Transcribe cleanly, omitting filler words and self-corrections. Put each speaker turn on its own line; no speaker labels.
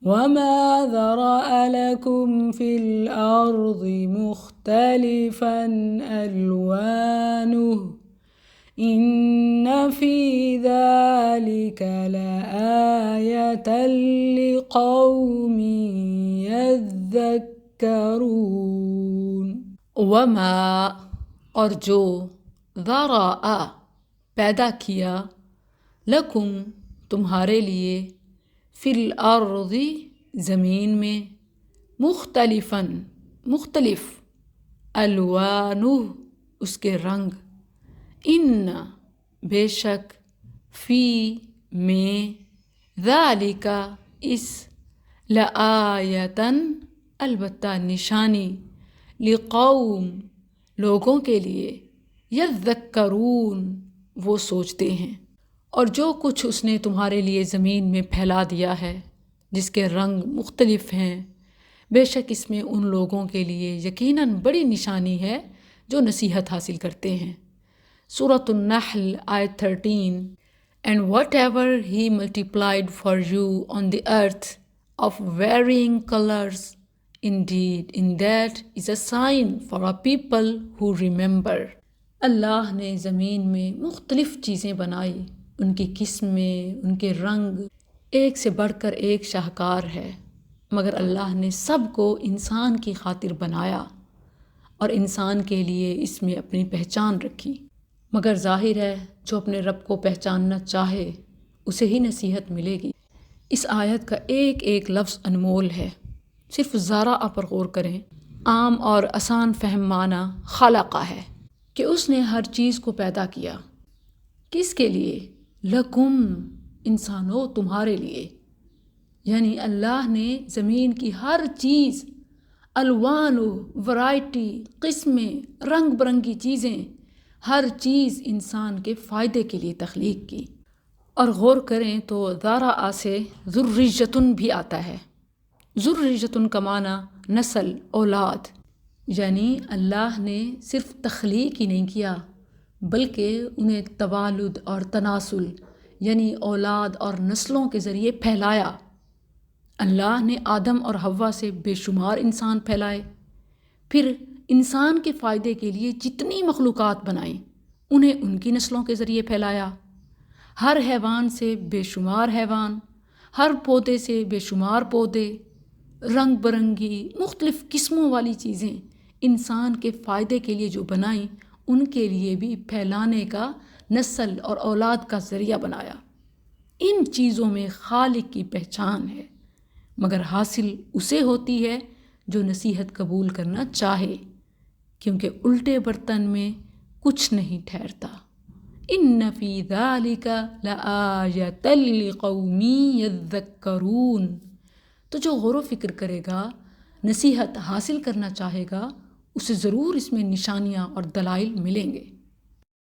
وما ذرأ لكم في الأرض مختلفا ألوانه إن في ذلك لآية لقوم يذكرون۔ وما اور جو ذرأ پیدا کیا لکم تمہارے لیے فی الارض زمین میں مختلفاً مختلف الوانہ اس کے رنگ ان بے شک فی میں ذالک اس لآیتاً البتہ نشانی لقوم لوگوں کے لیے یذکرون وہ سوچتے ہیں۔ اور جو کچھ اس نے تمہارے لیے زمین میں پھیلا دیا ہے جس کے رنگ مختلف ہیں، بے شک اس میں ان لوگوں کے لیے یقیناً بڑی نشانی ہے جو نصیحت حاصل کرتے ہیں۔ سورۃ النحل آیت 13 And whatever he multiplied for you on the earth of varying colors, indeed in that is a sign for a people who remember۔ اللہ نے زمین میں مختلف چیزیں بنائی، ان کی قسمیں، ان کے رنگ ایک سے بڑھ کر ایک شاہکار ہے، مگر اللہ نے سب کو انسان کی خاطر بنایا اور انسان کے لیے اس میں اپنی پہچان رکھی۔ مگر ظاہر ہے جو اپنے رب کو پہچاننا چاہے اسے ہی نصیحت ملے گی۔ اس آیت کا ایک ایک لفظ انمول ہے، صرف ذرا پر غور کریں۔ عام اور آسان فہم معنی خلقہ ہے کہ اس نے ہر چیز کو پیدا کیا، کس کے لیے؟ لکم انسانوں تمہارے لیے، یعنی اللہ نے زمین کی ہر چیز الوان ورائٹی قسمیں رنگ برنگی چیزیں ہر چیز انسان کے فائدے کے لیے تخلیق کی۔ اور غور کریں تو ذرا سے ذریۃن بھی آتا ہے، ذریۃن کا معنی نسل اولاد، یعنی اللہ نے صرف تخلیق ہی نہیں کیا بلکہ انہیں توالد اور تناسل یعنی اولاد اور نسلوں کے ذریعے پھیلایا۔ اللہ نے آدم اور حوا سے بے شمار انسان پھیلائے، پھر انسان کے فائدے کے لیے جتنی مخلوقات بنائیں انہیں ان کی نسلوں کے ذریعے پھیلایا۔ ہر حیوان سے بے شمار حیوان، ہر پودے سے بے شمار پودے، رنگ برنگی مختلف قسموں والی چیزیں انسان کے فائدے کے لیے جو بنائیں ان کے لیے بھی پھیلانے کا نسل اور اولاد کا ذریعہ بنایا۔ ان چیزوں میں خالق کی پہچان ہے، مگر حاصل اسے ہوتی ہے جو نصیحت قبول کرنا چاہے، کیونکہ الٹے برتن میں کچھ نہیں ٹھہرتا۔ ان فی ذالک لآیۃ لقوم یذکرون، تو جو غور و فکر کرے گا، نصیحت حاصل کرنا چاہے گا، اسے ضرور اس میں نشانیاں اور دلائل ملیں گے۔